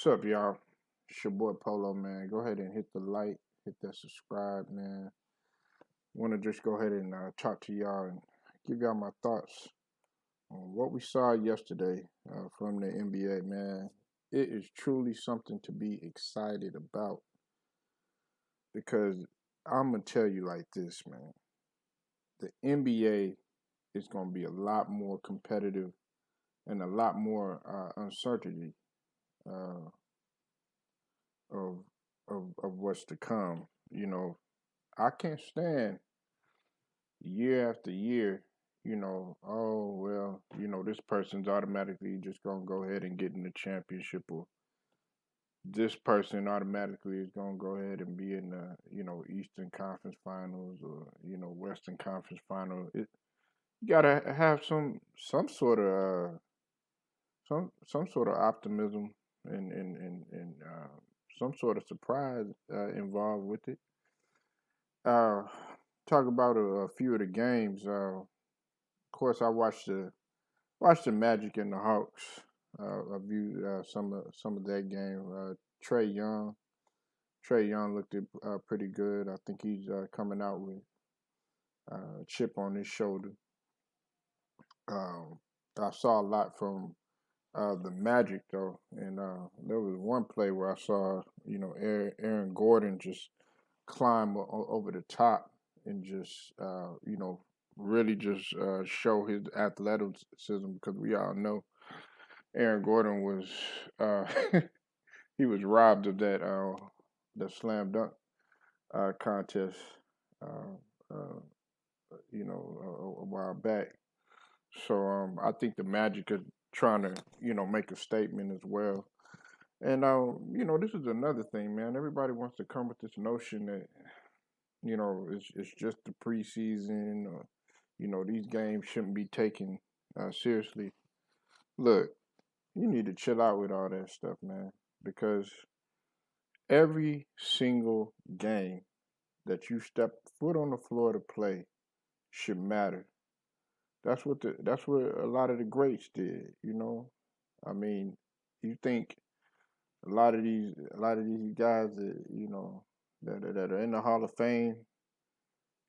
What's up, y'all? It's your boy Polo, man. Go ahead and hit the like, hit that subscribe, man. Want to just go ahead and talk to y'all and give y'all my thoughts on what we saw yesterday from the NBA, man. It is truly something to be excited about because I'm going to tell you like this, man. The NBA is going to be a lot more competitive and a lot more uncertainty uh, of, of what's to come. I can't stand year after year, oh well, this person's automatically just gonna go ahead and get in the championship, or this person automatically is gonna go ahead and be in the, Eastern Conference Finals or, Western Conference Final. You gotta have some sort of some sort of optimism and some sort of surprise involved with it. Uh, talk about a few of the games. Of course, I watched the Magic and the Hawks. I viewed some of that game. Trey Young, Trey Young looked pretty good. I think he's coming out with a chip on his shoulder. Um, I saw a lot from the Magic though, and there was one play where I saw Aaron Gordon just climb over the top and just really just show his athleticism, because we all know Aaron Gordon was uh, he was robbed of the slam dunk contest uh, uh, a while back. So I think the Magic are trying to make a statement as well. And this is another thing, man. Everybody wants to come with this notion that it's just the preseason, or these games shouldn't be taken seriously. Look, you need to chill out with all that stuff, man, because every single game that you step foot on the floor to play should matter. That's what a lot of the greats did. I mean, you think a lot of these guys that are in the Hall of Fame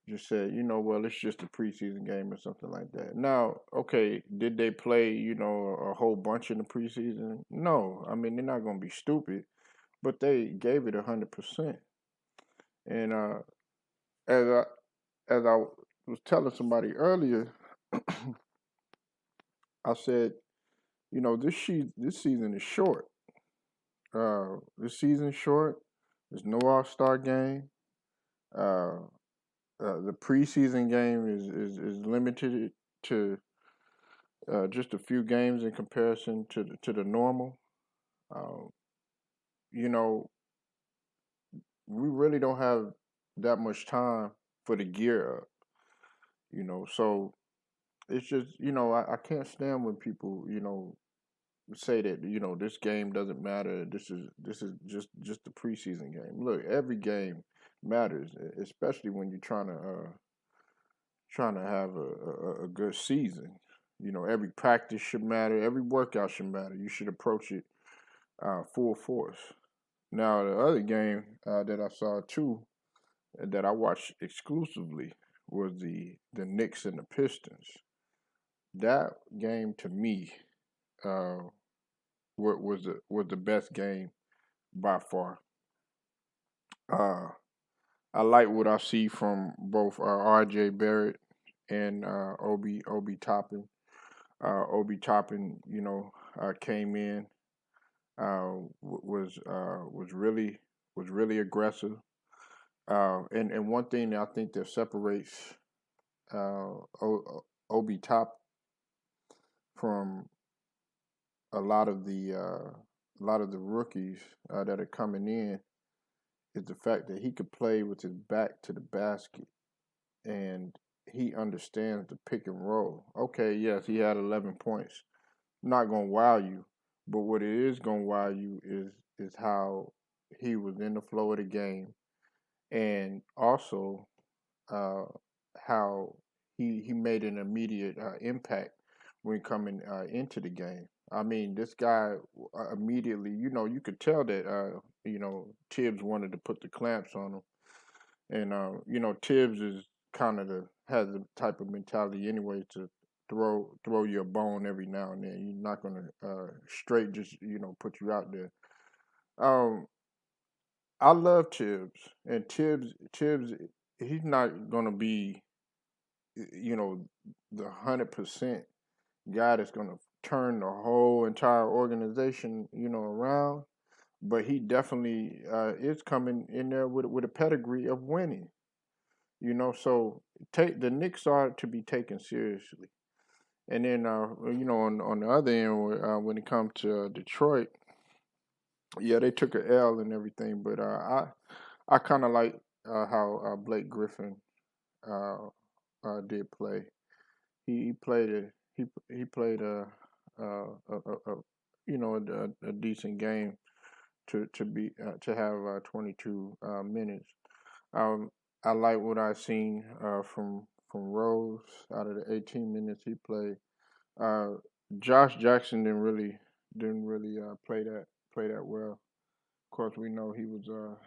just said, well, it's just a preseason game or something like that. Now, okay, did they play, a whole bunch in the preseason? No. I mean, they're not going to be stupid, but they gave it 100%. And as I as I was telling somebody earlier, I said, this season is short. This season is short. There's no All-Star game. Uh, the preseason game is limited to just a few games in comparison to the normal. Um, you know, we really don't have that much time for the gear up. So it's just I can't stand when people say that this game doesn't matter. This is just the preseason game. Look, every game matters, especially when you're trying to have a good season. Every practice should matter. Every workout should matter. You should approach it full force. Now, the other game that I saw too, that I watched exclusively, was the Knicks and the Pistons. That game to me uh, was the best game by far. Uh, I like what I see from both R.J. Barrett and Obi Toppin. Obi Toppin, came in, was really aggressive. And one thing that I think that separates Obi Top from a lot of the rookies that are coming in is the fact that he could play with his back to the basket, and he understands the pick and roll. Okay, yes, he had 11 points. Not gonna wow you, but what it is gonna wow you is how he was in the flow of the game, and also uh, how he made an immediate impact when coming into the game. I mean, this guy immediately, you could tell that, Tibbs wanted to put the clamps on him. And, Tibbs is kind of has the type of mentality anyway to throw you a bone every now and then. You're not going to straight just, put you out there. Um, I love Tibbs. And Tibbs, he's not going to be, you know, the 100% guy that's going to turn the whole entire organization, around. But he definitely is coming in there with a pedigree of winning. So take the Knicks are to be taken seriously. And then, on the other end, when it comes to Detroit, yeah, they took a L and everything, but I kind of like how Blake Griffin uh, did play. He played he played a a decent game to have 22 minutes. Um, I like what I seen from Rose out of the 18 minutes he played. Uh, Josh Jackson didn't really play that well. Of course, we know he was a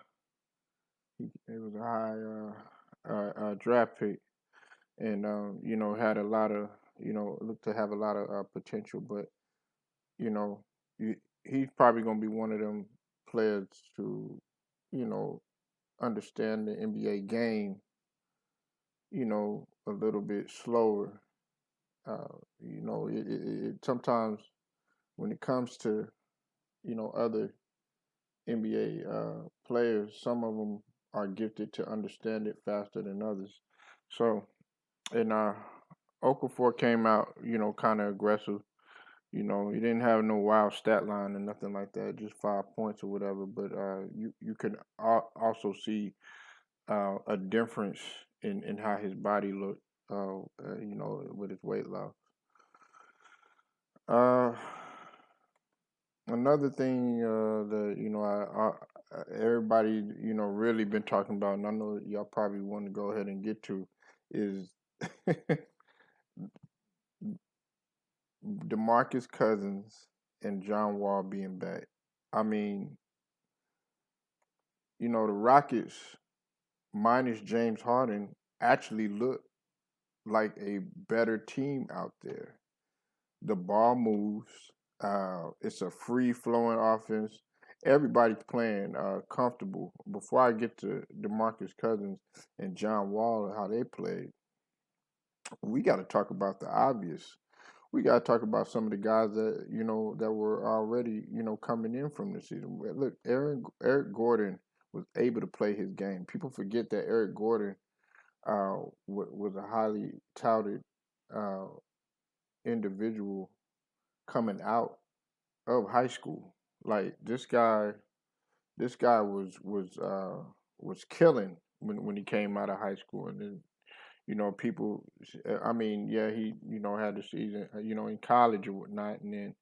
high draft pick, and had a lot of looked to have a lot of potential, but you know he, he's probably gonna be one of them players to you know understand the NBA game a little bit slower. It sometimes when it comes to other NBA players, some of them are gifted to understand it faster than others. So, and Okafor came out, kind of aggressive. He didn't have no wild stat line or nothing like that, just 5 points or whatever. But you can also see a difference in how his body looked, with his weight loss. Uh, Another thing that everybody really been talking about, and I know y'all probably want to go ahead and get to, is DeMarcus Cousins and John Wall being back. I mean, the Rockets minus James Harden actually look like a better team out there. The ball moves. It's a free flowing offense. Everybody's playing comfortable. Before I get to DeMarcus Cousins and John Wall and how they played, we got to talk about the obvious. We got to talk about some of the guys that that were already coming in from the season. Look, Eric Gordon was able to play his game. People forget that Eric Gordon was a highly touted uh, individual coming out of high school. Like this guy was killing when he came out of high school, and then people. I mean, yeah, he had the season, in college or whatnot, and then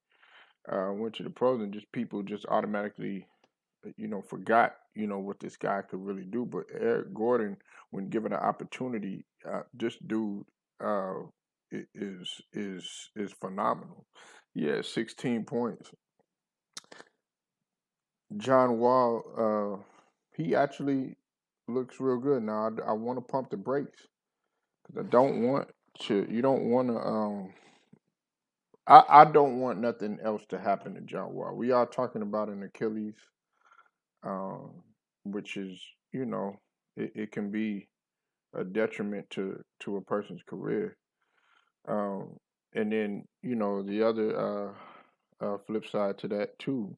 went to the pros, and just people just automatically forgot what this guy could really do. But Eric Gordon, when given an opportunity, this dude is phenomenal. He had 16 points. John Wall, he actually looks real good. Now I want to pump the brakes because I don't want to. You don't want to. I don't want nothing else to happen to John Wall. We are talking about an Achilles, um, which is it can be a detriment to a person's career. Um, and then the other flip side to that too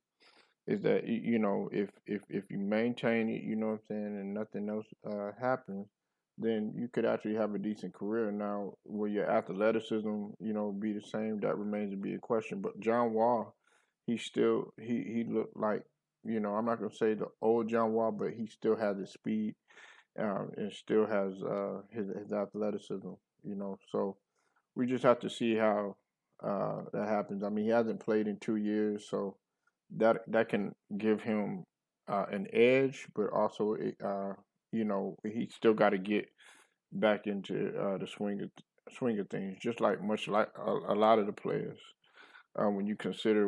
is that if you maintain it, you know what I'm saying, and nothing else happens, then you could actually have a decent career. Now, will your athleticism, be the same? That remains to be a question. But John Wall, he looked like, I'm not gonna say the old John Wall, but he still has the speed, and still has his athleticism. So we just have to see how that happens. I mean, he hasn't played in 2 years, so that can give him an edge, but also he still got to get back into the swing of things, just like much like a lot of the players. when you consider